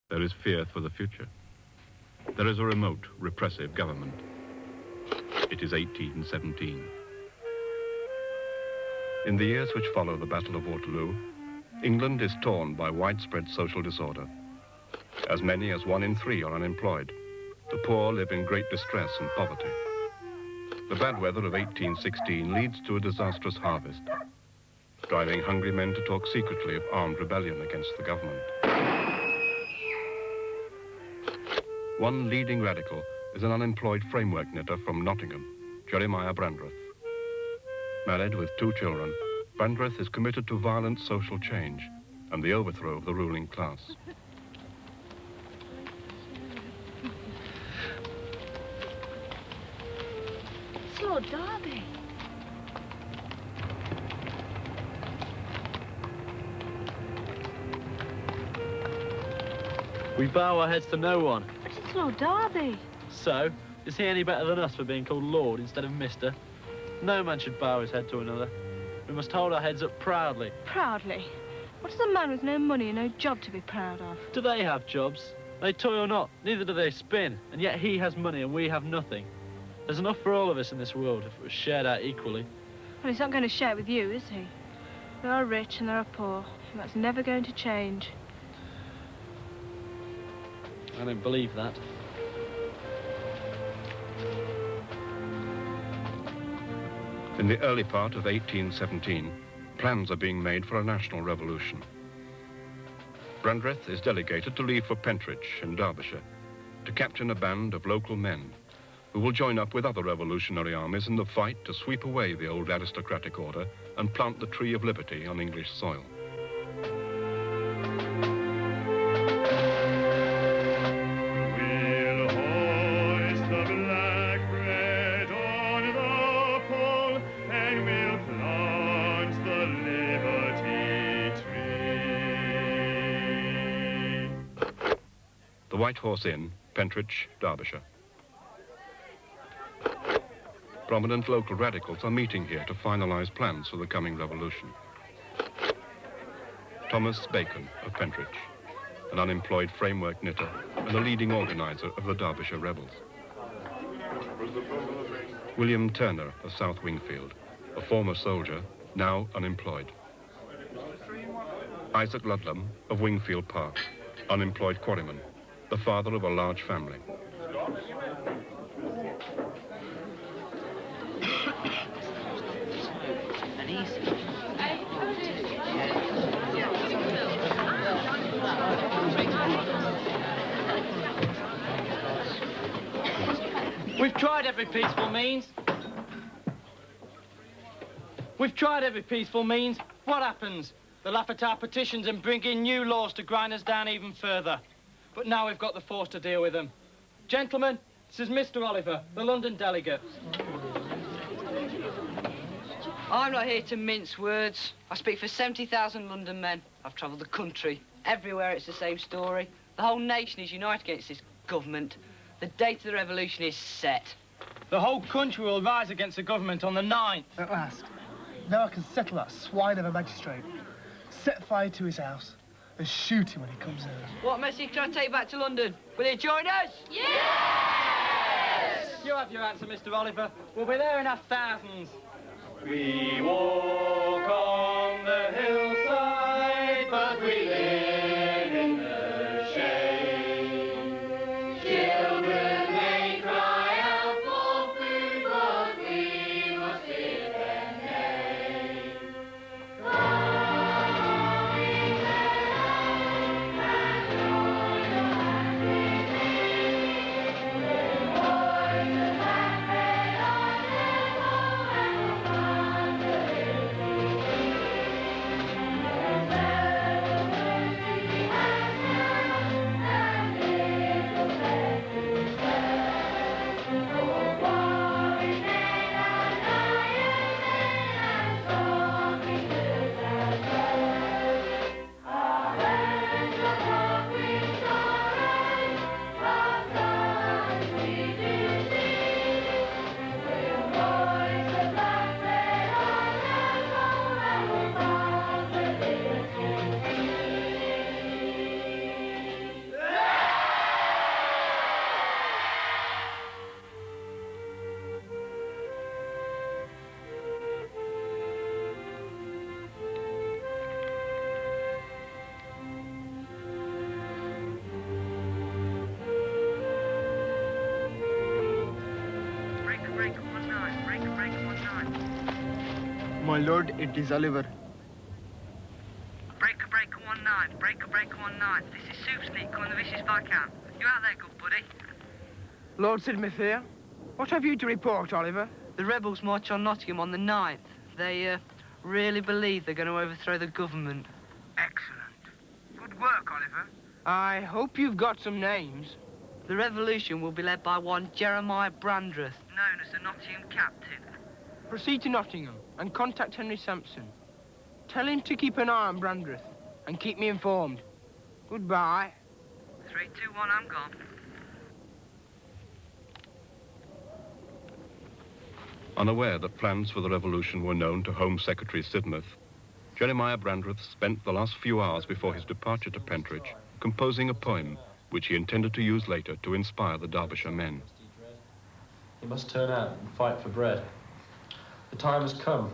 There is fear for the future. There is a remote, repressive government. It is 1817. In the years which follow the Battle of Waterloo, England is torn by widespread social disorder. As many as 1 in 3 are unemployed. The poor live in great distress and poverty. The bad weather of 1816 leads to a disastrous harvest, driving hungry men to talk secretly of armed rebellion against the government. One leading radical is an unemployed framework knitter from Nottingham, Jeremiah Brandreth. Married with 2 children, Brandreth is committed to violent social change and the overthrow of the ruling class. It's Lord Derby. We bow our heads to no one. But it's Lord Derby. So, is he any better than us for being called Lord instead of Mister? No man should bow his head to another. We must hold our heads up proudly. Proudly? What is a man with no money and no job to be proud of? Do they have jobs? They toil not, neither do they spin, and yet he has money and we have nothing. There's enough for all of us in this world if it was shared out equally. Well, he's not going to share it with you, is he? There are rich and there are poor, and that's never going to change. I don't believe that. In the early part of 1817, plans are being made for a national revolution. Brandreth is delegated to leave for Pentridge in Derbyshire to captain a band of local men who will join up with other revolutionary armies in the fight to sweep away the old aristocratic order and plant the tree of liberty on English soil. The White Horse Inn, Pentridge, Derbyshire. Prominent local radicals are meeting here to finalise plans for the coming revolution. Thomas Bacon of Pentridge, an unemployed framework knitter and a leading organiser of the Derbyshire rebels. William Turner of South Wingfield, a former soldier, now unemployed. Isaac Ludlam of Wingfield Park, unemployed quarryman, the father of a large family. We've tried every peaceful means. We've tried every peaceful means. What happens? They laugh at our petitions and bring in new laws to grind us down even further. But now we've got the force to deal with them. Gentlemen, this is Mr. Oliver, the London delegate. I'm not here to mince words. I speak for 70,000 London men. I've travelled the country. Everywhere it's the same story. The whole nation is united against this government. The date of the revolution is set. The whole country will rise against the government on the 9th. At last. Now I can settle that swine of a magistrate. Set fire to his house and shoot him when he comes in. What message can I take back to London? Will you join us? Yes! You have your answer, Mr. Oliver. We'll be there in our thousands. We walk on the hillside, but we live in the shade. Children may cry out for food, but we must hear their name. My lord, it is Oliver. Breaker, breaker 19. Breaker, breaker 19. This is Soup Sneak, coming the vicious if I can. You out there, good buddy? Lord Sidmouth here. What have you to report, Oliver? The rebels march on Nottingham on the 9th. They, really believe they're going to overthrow the government. Excellent. Good work, Oliver. I hope you've got some names. The revolution will be led by one Jeremiah Brandreth, known as the Nottingham Captain. Proceed to Nottingham and contact Henry Sampson. Tell him to keep an eye on Brandreth and keep me informed. Goodbye. 3, 2, 1, I'm gone. Unaware that plans for the revolution were known to Home Secretary Sidmouth, Jeremiah Brandreth spent the last few hours before his departure to Pentridge composing a poem which he intended to use later to inspire the Derbyshire men. He must turn out and fight for bread. The time has come.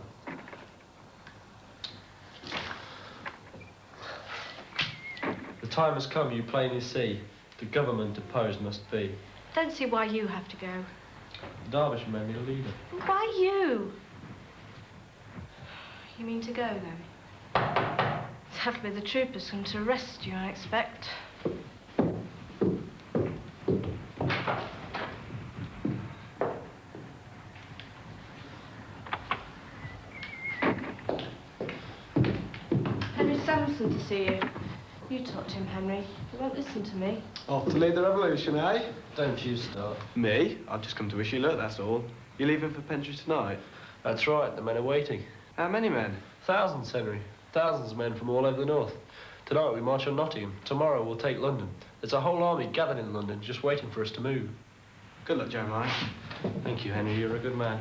The time has come, you plainly see. The government deposed must be. Don't see why you have to go. The Derbyshire men need a leader. Why you? You mean to go, then? That'll be the troopers come to arrest you, I expect. Henry Sampson to see you. You talk to him, Henry. He won't listen to me. Off to lead the revolution, eh? Don't you start. Me? I've just come to wish you luck, that's all. You leaving for Pentridge tonight? That's right, the men are waiting. How many men? Thousands, Henry. Thousands of men from all over the north. Tonight we march on Nottingham. Tomorrow we'll take London. There's a whole army gathered in London just waiting for us to move. Good luck, Jeremiah. Thank you, Henry. You're a good man.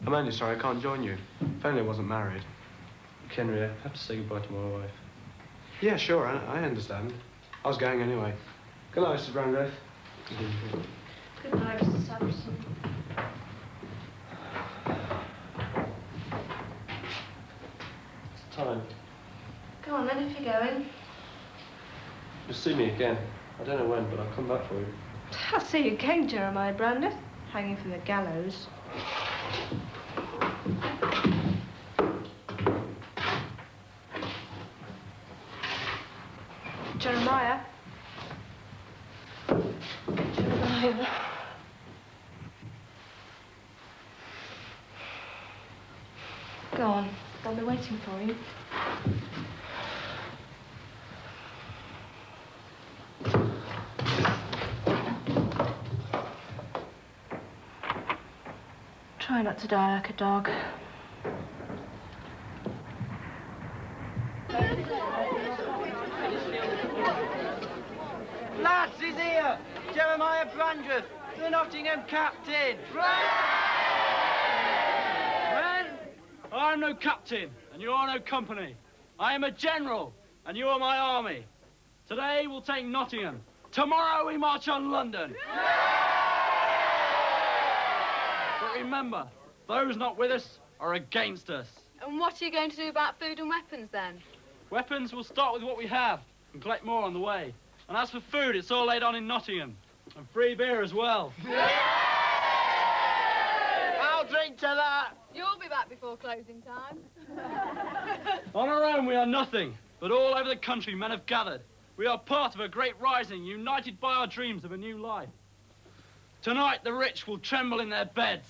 I'm only sorry I can't join you. If only I wasn't married. Look, Henry, I have to say goodbye to my wife. Yeah, sure, I understand. I was going anyway. Good night, Mrs. Brandreth. Good night, Mr. Sampson. It's time. Go on, then, if you're going. You'll see me again. I don't know when, but I'll come back for you. I'll see you again, Jeremiah Brandreth, hanging from the gallows. Jeremiah. Jeremiah. Go on. They'll be waiting for you. Try not to die like a dog. Lads, he's here! Jeremiah Brandreth, the Nottingham captain! Men, I'm no captain, and you are no company. I am a general, and you are my army. Today we'll take Nottingham. Tomorrow we march on London. But remember, those not with us are against us. And what are you going to do about food and weapons, then? Weapons, we'll start with what we have and collect more on the way. And as for food, it's all laid on in Nottingham. And free beer as well. I'll drink to that. You'll be back before closing time. On our own, we are nothing. But all over the country, men have gathered. We are part of a great rising, united by our dreams of a new life. Tonight, the rich will tremble in their beds.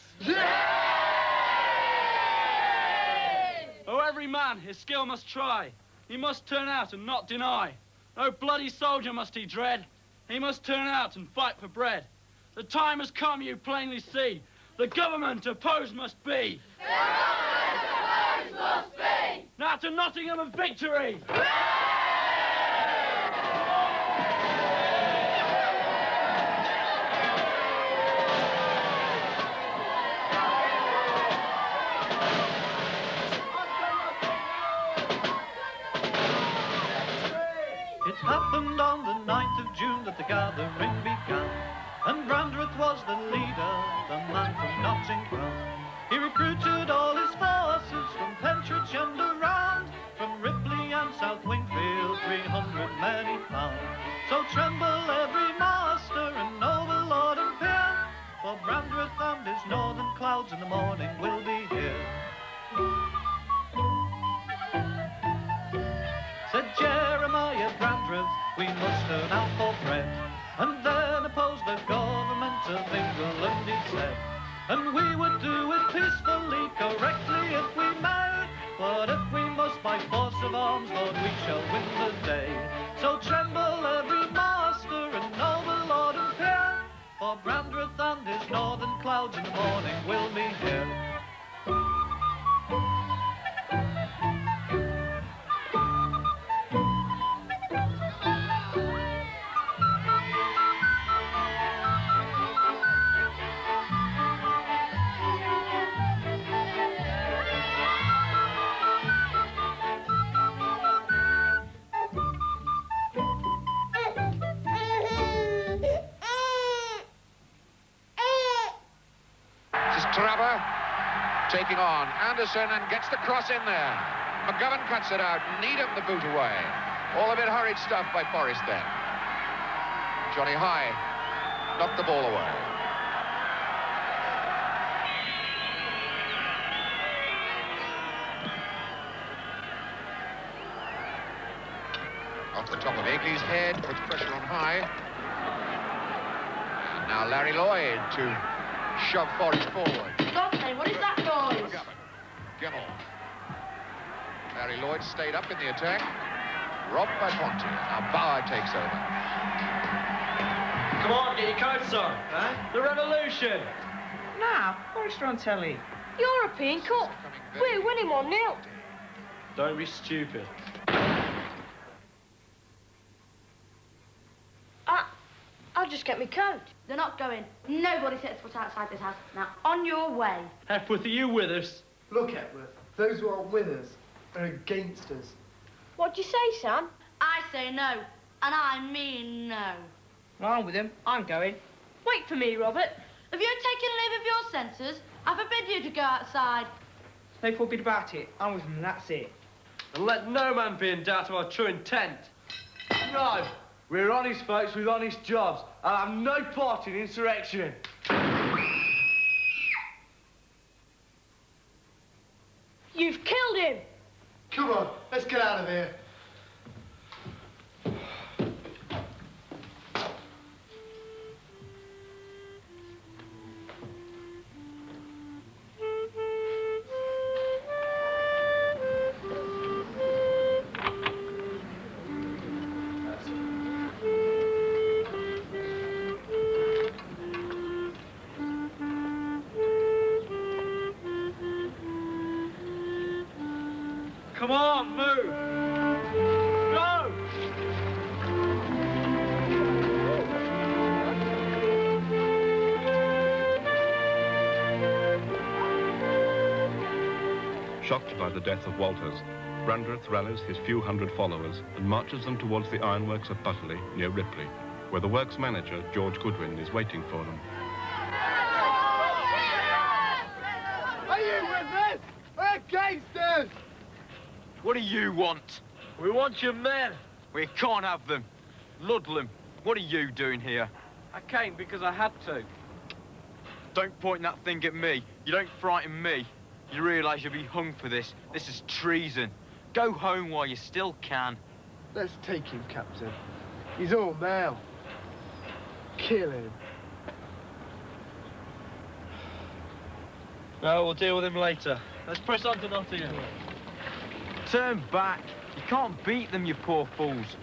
Oh, every man his skill must try. He must turn out and not deny. No bloody soldier must he dread. He must turn out and fight for bread. The time has come, you plainly see. The government opposed must be. The government opposed must be. Now to Nottingham and victory! It happened on the 9th of June that the gathering began, and Brandreth was the leader, the man from Nottingham. He recruited all his forces from Pentridge and around, from Ripley and South Wingfield, 300 men he found. So tremble every master and noble lord and peer, for Brandreth and his northern clouds in the morning will be here. turn out for bread, and then oppose the government of England instead. And we would do it peacefully, correctly if we may. But if we must by force of arms, Lord, we shall win the day. So tremble every master and noble lord and peer, for Brandreth and his northern clouds in the morning will be here. Trevor taking on Anderson and gets the cross in there. McGovern cuts it out. Needham the boot away. All a bit hurried stuff by Forrest then. Johnny High knocked the ball away. Off the top of Egley's head, puts pressure on High. And now Larry Lloyd to shove Forrest forward. Dante, what is that noise? Gimmel. Larry Lloyd stayed up in the attack. Robbed by Ponty. Now Bauer takes over. Come on, get your coats on. Huh? The revolution. Nah, Forrest on telly. European Cup. We're winning 1-0. Don't be stupid. I'll just get my coat. They're not going. Nobody sets foot outside this house. Now, on your way. Hepworth, are you with us? Look, Hepworth, those who aren't with us are against us. What do you say, Sam? I say no, and I mean no. Well, I'm with him. I'm going. Wait for me, Robert. Have you taken leave of your senses? I forbid you to go outside. No forbid about it. I'm with him, and that's it. And let no man be in doubt of our true intent. No, we're honest folks with honest jobs. I'll have no part in insurrection. You've killed him. Come on, let's get out of here. Come on, move! Go! Shocked by the death of Walters, Brandreth rallies his few hundred followers and marches them towards the ironworks of Butterley near Ripley, where the works manager, George Goodwin, is waiting for them. Are you with us? We're gangsters! What do you want? We want your men. We can't have them. Ludlam, what are you doing here? I came because I had to. Don't point that thing at me. You don't frighten me. You realise you'll be hung for this. This is treason. Go home while you still can. Let's take him, Captain. He's all male. Kill him. No, we'll deal with him later. Let's press on to Nottingham. Turn back. You can't beat them, you poor fools.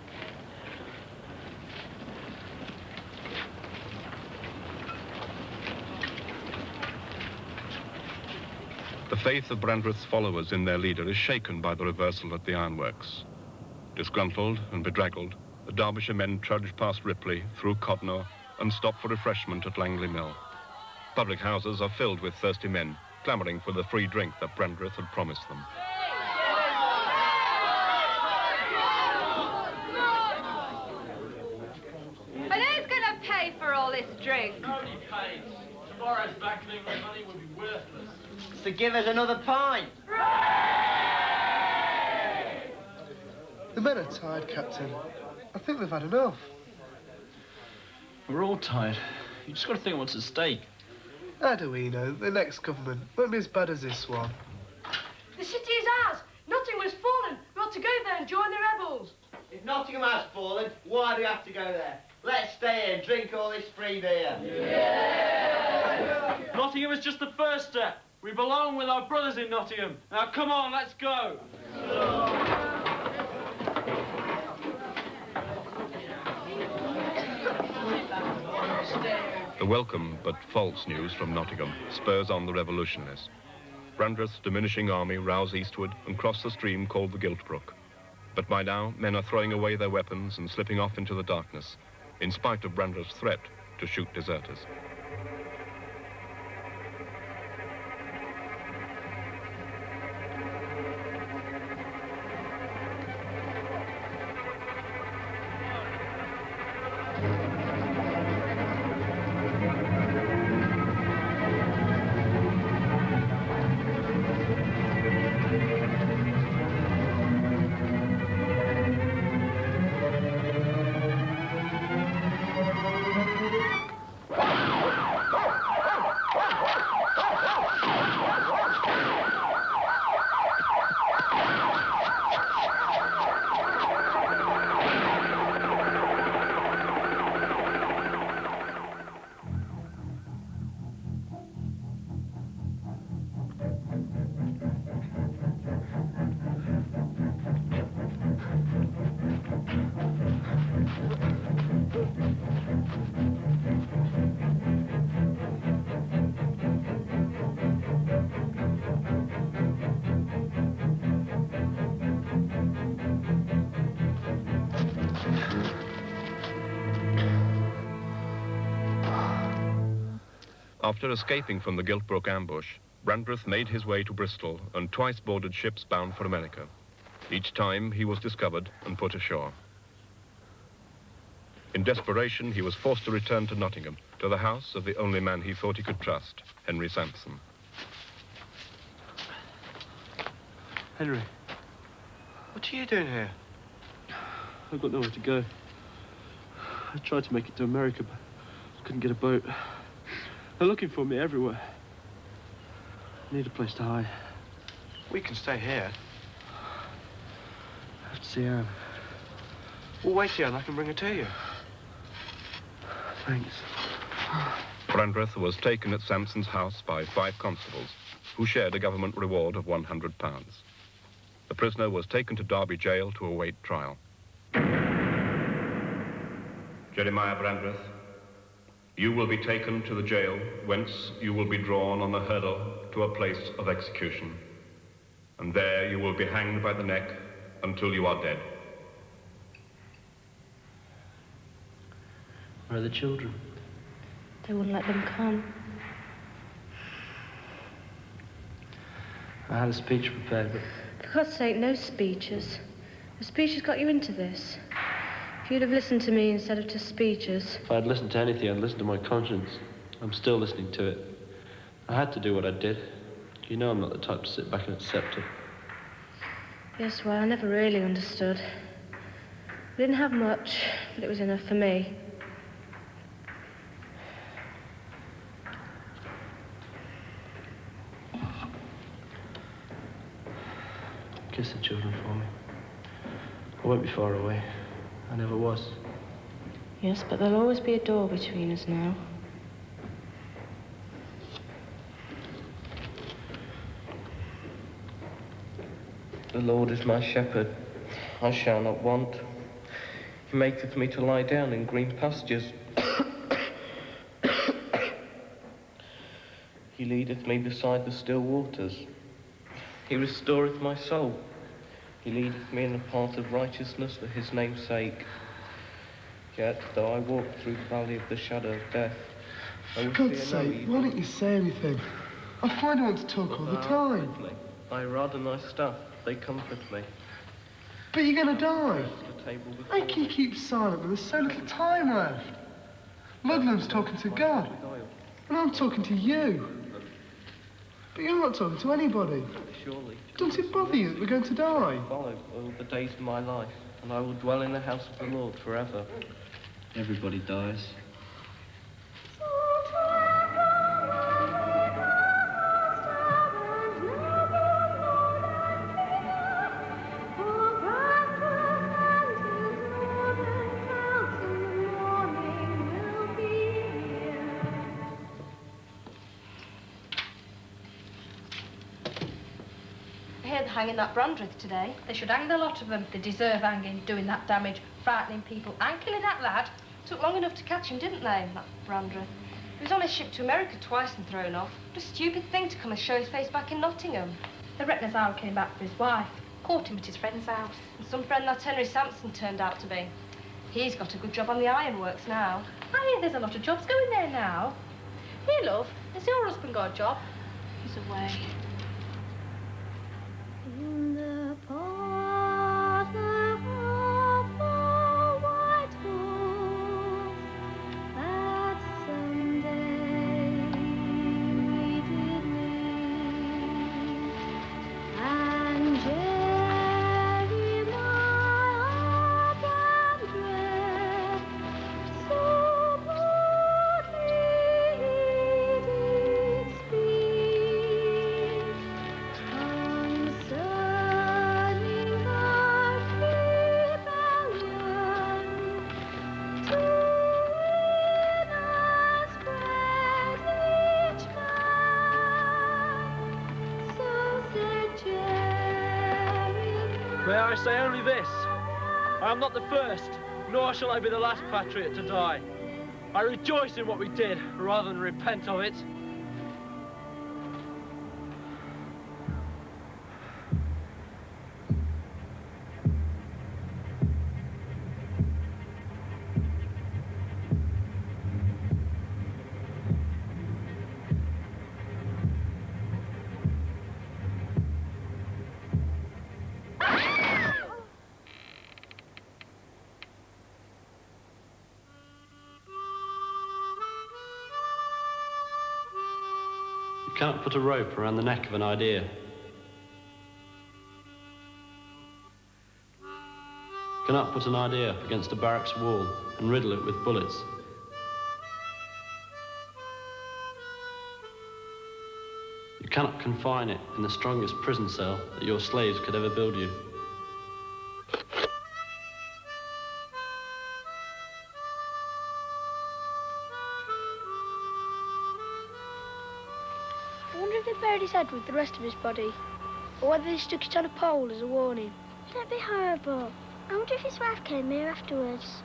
The faith of Brandreth's followers in their leader is shaken by the reversal at the ironworks. Disgruntled and bedraggled, the Derbyshire men trudge past Ripley, through Codnor, and stop for refreshment at Langley Mill. Public houses are filled with thirsty men, clamouring for the free drink that Brandreth had promised them. But who's going to pay for all this drink? Nobody pays. Tomorrow's back leaving money will be worthless. So give us another pint. The men are tired, Captain. I think they've had enough. We're all tired. You just got to think what's at stake. How do we know? The next government won't be as bad as this one. The city is ours. Nottingham's fallen. We ought to go there and join the rebels. If Nottingham has fallen. Why do we have to go there? Let's stay here and drink all this free beer. Yeah. Nottingham is just the first step. We belong with our brothers in Nottingham. Now, come on, let's go. The welcome but false news from Nottingham spurs on the revolutionists. Brandreth's diminishing army rouse eastward and cross the stream called the Giltbrook. But by now, men are throwing away their weapons and slipping off into the darkness, in spite of Brandreth's threat to shoot deserters. After escaping from the Giltbrook ambush, Brandreth made his way to Bristol and twice boarded ships bound for America. Each time he was discovered and put ashore. In desperation, he was forced to return to Nottingham, to the house of the only man he thought he could trust, Henry Sampson. Henry, what are you doing here? I've got nowhere to go. I tried to make it to America, but couldn't get a boat. They're looking for me everywhere. I need a place to hide. We can stay here. I have to see Anne. We'll wait here and I can bring her to you. Thanks. Brandreth was taken at Sampson's house by 5 constables, who shared a government reward of £100. The prisoner was taken to Derby jail to await trial. Jeremiah Brandreth, you will be taken to the jail, whence you will be drawn on the hurdle to a place of execution. And there you will be hanged by the neck until you are dead. Where are the children? They wouldn't let them come. I had a speech prepared, but... For God's sake, no speeches. The speeches got you into this. If you'd have listened to me instead of to speeches... If I'd listened to anything, I'd listen to my conscience. I'm still listening to it. I had to do what I did. You know I'm not the type to sit back and accept it. Yes, well, I never really understood. I didn't have much, but it was enough for me. Kiss the children for me. I won't be far away. I never was. Yes, but there'll always be a door between us now. The Lord is my shepherd, I shall not want. He maketh me to lie down in green pastures. He leadeth me beside the still waters. He restoreth my soul. He leadeth me in the path of righteousness for his name's sake. Yet, though I walk through the valley of the shadow of death, I will For God's fear no sake, evil. why don't you say anything? I find I want to talk all the time. Thy rod and thy staff, they comfort me. But you're going to die. The table before How can you keep silent when there's so little time left? Ludlam's talking to God, and I'm talking to you. But you're not talking to anybody. Surely. Doesn't it bother you that we're going to die? Follow all the days of my life, and I will dwell in the house of the Lord forever. Everybody dies. heard they're hanging that Brandreth today. They should hang the lot of them. They deserve hanging, doing that damage, frightening people, and killing that lad. Took long enough to catch him, didn't they, that Brandreth? He was on his ship to America twice and thrown off. What a stupid thing to come and show his face back in Nottingham. They reckon as how he came back for his wife. Caught him at his friend's house. And some friend that Henry Sampson turned out to be. He's got a good job on the ironworks now. I hear there's a lot of jobs going there now. Here, love, has your husband got a job? He's away. In the parlour of the White Horse, that Sunday we did meet, and Jeremiah Brandreth so boldly he did speak concerning our rebellion to win us bread each man. So said Jeremiah. May I say only this? I am not the first, nor shall I be the last patriot to die. I rejoice in what we did, rather than repent of it. You cannot put a rope around the neck of an idea. You cannot put an idea up against a barracks wall and riddle it with bullets. You cannot confine it in the strongest prison cell that your slaves could ever build you. I wonder if they buried his head with the rest of his body, or whether they stuck it on a pole as a warning. That'd be horrible. I wonder if his wife came here afterwards.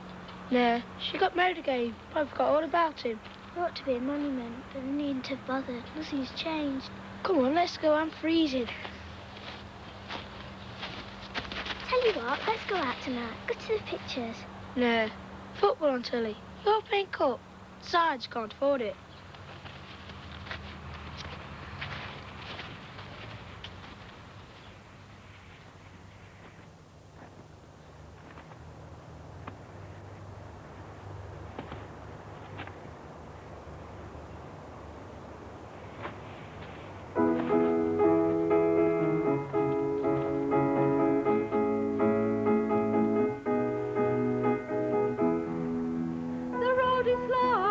No, she got married again. Probably forgot all about him. There ought to be a monument, but they needn't have bothered. Nothing's changed. Come on, let's go. I'm freezing. Tell you what, let's go out tonight. Go to the pictures. No, football on telly. European Cup. Besides, can't afford it. The road is long.